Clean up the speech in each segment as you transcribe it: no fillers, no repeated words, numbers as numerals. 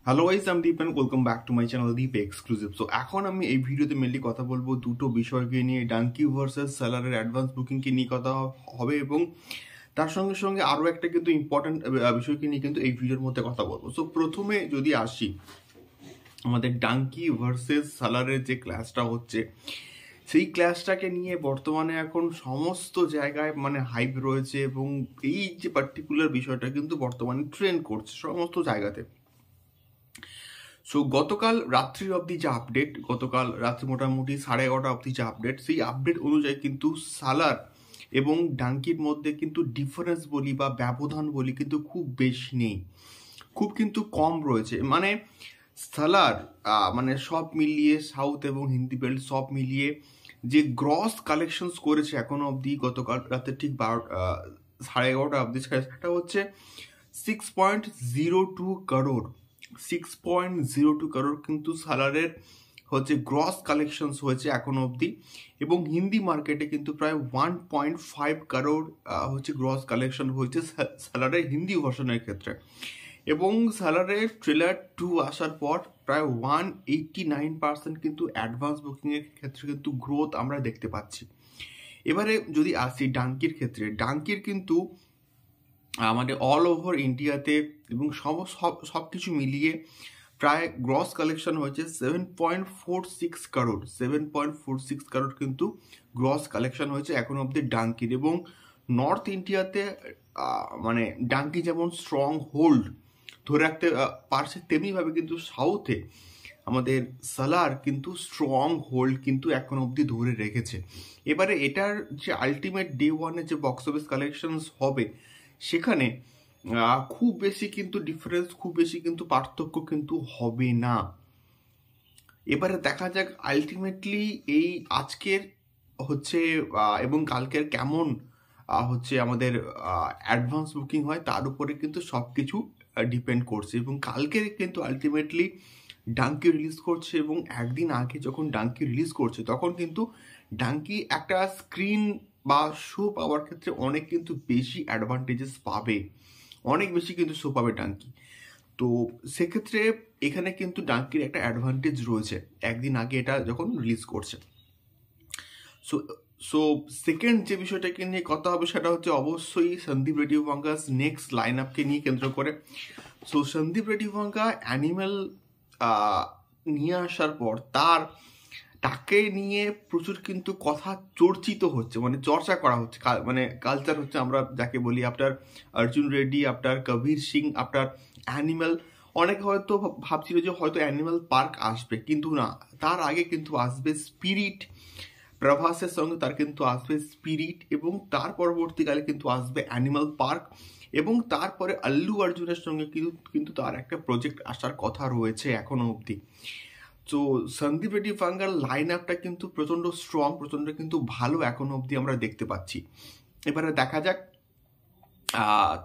Hello guys, আমি Deep and welcome back to my channel Deep exclusive. So এখন আমি এই ভিডিওতে মেনলি কথা বলবো দুটো বিষয়কে নিয়ে, ডাঙ্কি ভার্সেস সেলারের অ্যাডভান্স বুকিংকে নিয়ে কথা হবে, এবং তার সঙ্গে সঙ্গে আরও একটা কিন্তু ইম্পর্টেন্ট বিষয়কে নিয়ে কিন্তু এই ভিডিওর মধ্যে কথা বলবো। সো প্রথমে যদি আসি আমাদের ডাঙ্কি ভার্সেস সেলারের যে ক্লাসটা হচ্ছে, সেই ক্লাসটাকে নিয়ে বর্তমানে এখন সমস্ত জায়গায় মানে হাইপ রয়েছে, এবং এই যে পার্টিকুলার বিষয়টা কিন্তু বর্তমানে ট্রেন্ড করছে সমস্ত জায়গাতে। সো গতকাল রাত্রি অবধি যে আপডেট, গতকাল রাত্রি মোটামুটি 11:30 অবধি যে আপডেট, সেই আপডেট অনুযায়ী কিন্তু সালার এবং ডাঙ্কির মধ্যে কিন্তু ডিফারেন্স বলি বা ব্যবধান বলি কিন্তু খুব বেশি নেই, খুব কিন্তু কম রয়েছে। মানে সালার মানে সব মিলিয়ে সাউথ এবং হিন্দি বেল্ট সব মিলিয়ে যে গ্রস কালেকশনস করেছে এখনো অবধি, গতকাল রাতে ঠিক 11:30 অবধি, সেটা হচ্ছে 6.02 করোড়। 6.02 করোড় কিন্তু সালারের হচ্ছে গ্রস কালেকশনস হয়েছে এখনো অবধি, এবং হিন্দি মার্কেটে কিন্তু প্রায় 1.5 করোড় হচ্ছে গ্রস কালেকশন হয়েছে সালারের হিন্দি ভার্সনের ক্ষেত্রে। এবং সালারের ট্রেলার 2 আসার পর প্রায় 189% কিন্তু অ্যাডভান্স বুকিংয়ের ক্ষেত্রে কিন্তু গ্রোথ আমরা দেখতে পাচ্ছি। এবারে যদি আসি ডাঙ্কির ক্ষেত্রে, ডাঙ্কির কিন্তু আমাদের অল ওভার ইন্ডিয়াতে এবং সব কিছু মিলিয়ে প্রায় গ্রস কালেকশন হয়েছে 7.46 করোড়। 7.46 করোড় কিন্তু গ্রস কালেকশন হয়েছে এখন অবধি ডাঙ্কির। এবং নর্থ ইন্ডিয়াতে মানে ডাঙ্কি যেমন স্ট্রং হোল্ড ধরে রাখতে পারছে, তেমনিভাবে কিন্তু সাউথে আমাদের সালার কিন্তু স্ট্রং হোল্ড কিন্তু এখন অবধি ধরে রেখেছে। এবারে এটার যে আলটিমেট ডে ওয়ানে যে বক্স অফিস কালেকশনস হবে, সেখানে খুব বেশি কিন্তু ডিফারেন্স, খুব বেশি কিন্তু পার্থক্য কিন্তু হবে না। এবারে দেখা যাক আলটিমেটলি এই আজকের হচ্ছে এবং কালকের কেমন হচ্ছে আমাদের অ্যাডভান্স বুকিং হয়, তার উপরে কিন্তু সব কিছু ডিপেন্ড করছে। এবং কালকে কিন্তু আলটিমেটলি ডাঙ্কি রিলিজ করছে, এবং একদিন আগে যখন ডাঙ্কি রিলিজ করছে তখন কিন্তু ডাঙ্কি একটা স্ক্রিন বা শো পাওয়ার ক্ষেত্রে অনেক কিন্তু বেশি অ্যাডভান্টেজেস পাবে, অনেক বেশি কিন্তু শো পাবে ডাঙ্কি। তো সেক্ষেত্রে এখানে কিন্তু ডাঙ্কির একটা অ্যাডভান্টেজ রয়েছে একদিন আগে এটা যখন রিলিজ করছে। সো সো সেকেন্ড যে বিষয়টাকে নিয়ে কথা হবে সেটা হচ্ছে অবশ্যই সন্দীপ রেড্ডি ভাঙ্গাস নেক্সট লাইন আপকে নিয়ে কেন্দ্র করে। সো সন্দীপ রেড্ডি ভাঙ্গা অ্যানিম্যাল নিয়ে আসার পর তাকে নিয়ে প্রচুর কিন্তু কথা চর্চিত হচ্ছে, মানে চর্চা করা হচ্ছে, মানে কালচার হচ্ছে আমরা যাকে বলি। আপনার অর্জুন রেড্ডি, আপনার কবির সিং, আপনার অ্যানিম্যাল, অনেকে হয়তো ভাবছিল যে হয়তো অ্যানিম্যাল পার্ক আসবে, কিন্তু না, তার আগে কিন্তু আসবে স্পিরিট। প্রভাসের সঙ্গে তার কিন্তু আসবে স্পিরিট, এবং তার পরবর্তীকালে কিন্তু আসবে অ্যানিমাল পার্ক, এবং তারপরে আল্লু অর্জুনের সঙ্গে কিন্তু তার একটা প্রজেক্ট আসার কথা রয়েছে এখনো অবধি। তো সন্দীপ রেড্ডি ভাঙ্গার লাইন আপটা কিন্তু প্রচণ্ড স্ট্রং, প্রচণ্ড কিন্তু ভালো এখনো অবধি আমরা দেখতে পাচ্ছি। এবারে দেখা যাক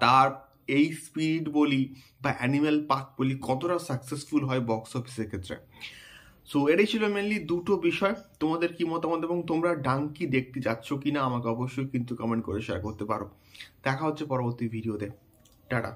তার এই স্পিরিট বলি বা অ্যানিম্যাল পার্ক বলি কতটা সাকসেসফুল হয় বক্স অফিসের ক্ষেত্রে। সো এটাই ছিল মেনলি দুটো বিষয়। তোমাদের কি মতামত এবং তোমরা ডাঙ্কি দেখতে যাচ্ছ কিনা আমাকে অবশ্যই কিন্তু কমেন্ট করে শেয়ার করতে পারো। দেখা হচ্ছে পরবর্তী ভিডিওতে। টাটা।